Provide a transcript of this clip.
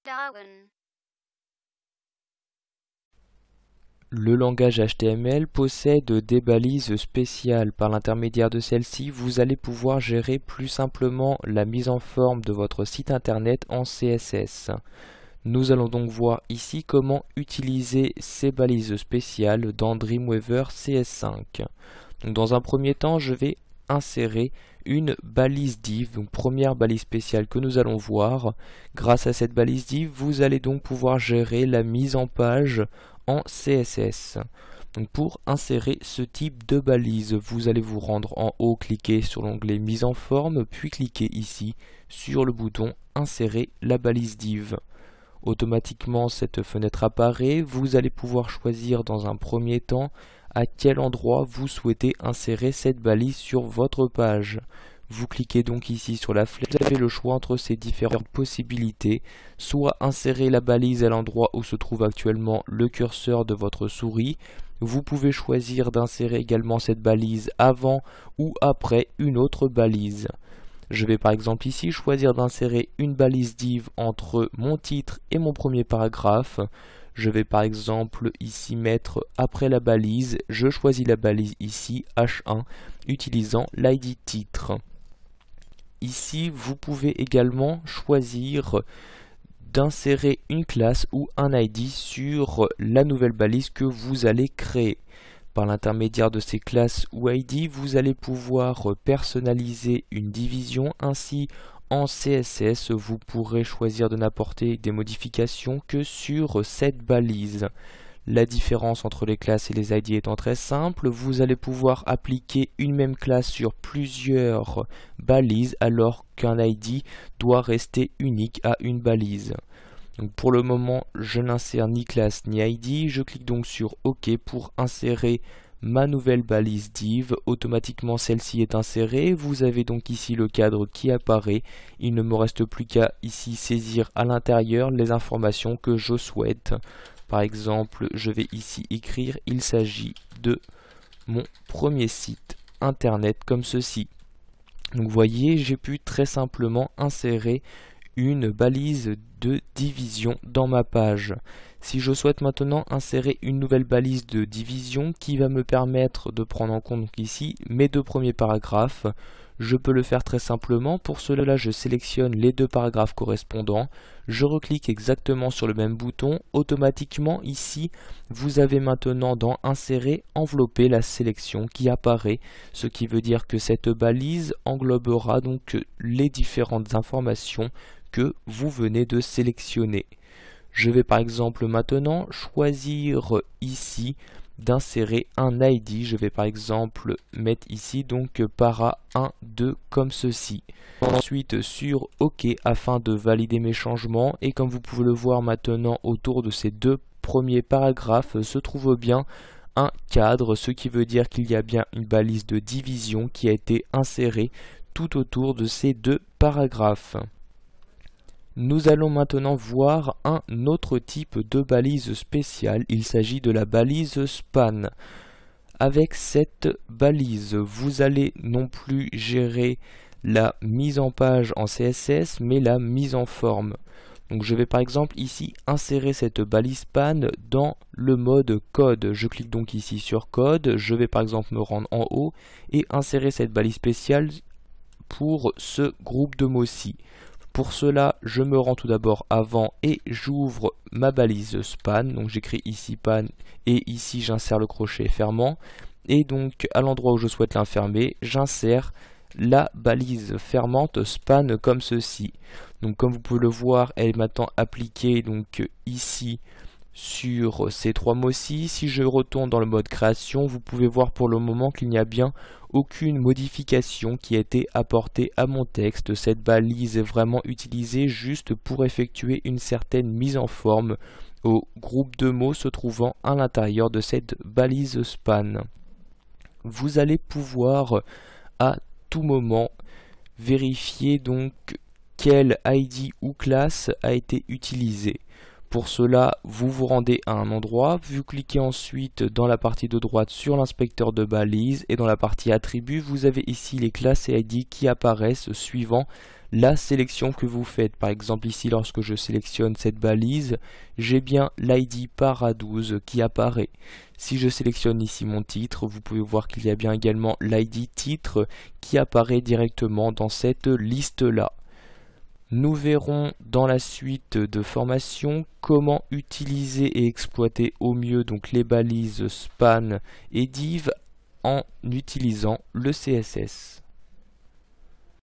Darwin. Le langage HTML possède des balises spéciales. Par l'intermédiaire de celles-ci, vous allez pouvoir gérer plus simplement la mise en forme de votre site internet en CSS. Nous allons donc voir ici comment utiliser ces balises spéciales dans Dreamweaver CS5. Donc dans un premier temps, je vais insérer une balise div, donc première balise spéciale que nous allons voir. Grâce à cette balise div, vous allez donc pouvoir gérer la mise en page en CSS. Donc pour insérer ce type de balise, vous allez vous rendre en haut, cliquer sur l'onglet mise en forme, puis cliquer ici sur le bouton insérer la balise div. Automatiquement cette fenêtre apparaît, vous allez pouvoir choisir dans un premier temps à quel endroit vous souhaitez insérer cette balise sur votre page. Vous cliquez donc ici sur la flèche, vous avez le choix entre ces différentes possibilités, soit insérer la balise à l'endroit où se trouve actuellement le curseur de votre souris. Vous pouvez choisir d'insérer également cette balise avant ou après une autre balise. Je vais par exemple ici choisir d'insérer une balise div entre mon titre et mon premier paragraphe. Je vais par exemple ici mettre après la balise, je choisis la balise ici H1 utilisant l'ID titre. Ici vous pouvez également choisir d'insérer une classe ou un ID sur la nouvelle balise que vous allez créer. Par l'intermédiaire de ces classes ou ID, vous allez pouvoir personnaliser une division. Ainsi, en CSS, vous pourrez choisir de n'apporter des modifications que sur cette balise. La différence entre les classes et les ID étant très simple, vous allez pouvoir appliquer une même classe sur plusieurs balises alors qu'un ID doit rester unique à une balise. Donc pour le moment, je n'insère ni classe ni ID. Je clique donc sur OK pour insérer ma nouvelle balise div. Automatiquement, celle-ci est insérée. Vous avez donc ici le cadre qui apparaît. Il ne me reste plus qu'à ici saisir à l'intérieur les informations que je souhaite. Par exemple, je vais ici écrire « Il s'agit de mon premier site internet » comme ceci. Donc vous voyez, j'ai pu très simplement insérer une balise de division dans ma page. Si je souhaite maintenant insérer une nouvelle balise de division qui va me permettre de prendre en compte donc ici mes deux premiers paragraphes, je peux le faire très simplement. Pour cela, je sélectionne les deux paragraphes correspondants, je reclique exactement sur le même bouton. Automatiquement ici, vous avez maintenant dans insérer, envelopper la sélection qui apparaît, ce qui veut dire que cette balise englobera donc les différentes informations que vous venez de sélectionner. Je vais par exemple maintenant choisir ici d'insérer un ID. Je vais par exemple mettre ici donc para 1, 2 comme ceci. Ensuite sur OK afin de valider mes changements, et comme vous pouvez le voir maintenant, autour de ces deux premiers paragraphes se trouve bien un cadre, ce qui veut dire qu'il y a bien une balise de division qui a été insérée tout autour de ces deux paragraphes. Nous allons maintenant voir un autre type de balise spéciale. Il s'agit de la balise span. Avec cette balise, vous allez non plus gérer la mise en page en CSS, mais la mise en forme. Donc je vais par exemple ici insérer cette balise span dans le mode code. Je clique donc ici sur code, je vais par exemple me rendre en haut et insérer cette balise spéciale pour ce groupe de mots-ci. Pour cela, je me rends tout d'abord avant et j'ouvre ma balise span. Donc j'écris ici pan et ici j'insère le crochet fermant. Et donc à l'endroit où je souhaite l'infermer, j'insère la balise fermante span comme ceci. Donc comme vous pouvez le voir, elle est maintenant appliquée donc ici sur ces trois mots-ci. Si je retourne dans le mode création, vous pouvez voir pour le moment qu'il n'y a bien aucune modification qui a été apportée à mon texte. Cette balise est vraiment utilisée juste pour effectuer une certaine mise en forme au groupe de mots se trouvant à l'intérieur de cette balise span. Vous allez pouvoir à tout moment vérifier donc quel ID ou classe a été utilisé. Pour cela, vous vous rendez à un endroit, vous cliquez ensuite dans la partie de droite sur l'inspecteur de balises et dans la partie attributs, vous avez ici les classes et ID qui apparaissent suivant la sélection que vous faites. Par exemple ici, lorsque je sélectionne cette balise, j'ai bien l'ID para12 qui apparaît. Si je sélectionne ici mon titre, vous pouvez voir qu'il y a bien également l'ID titre qui apparaît directement dans cette liste-là. Nous verrons dans la suite de formation comment utiliser et exploiter au mieux donc les balises span et div en utilisant le CSS.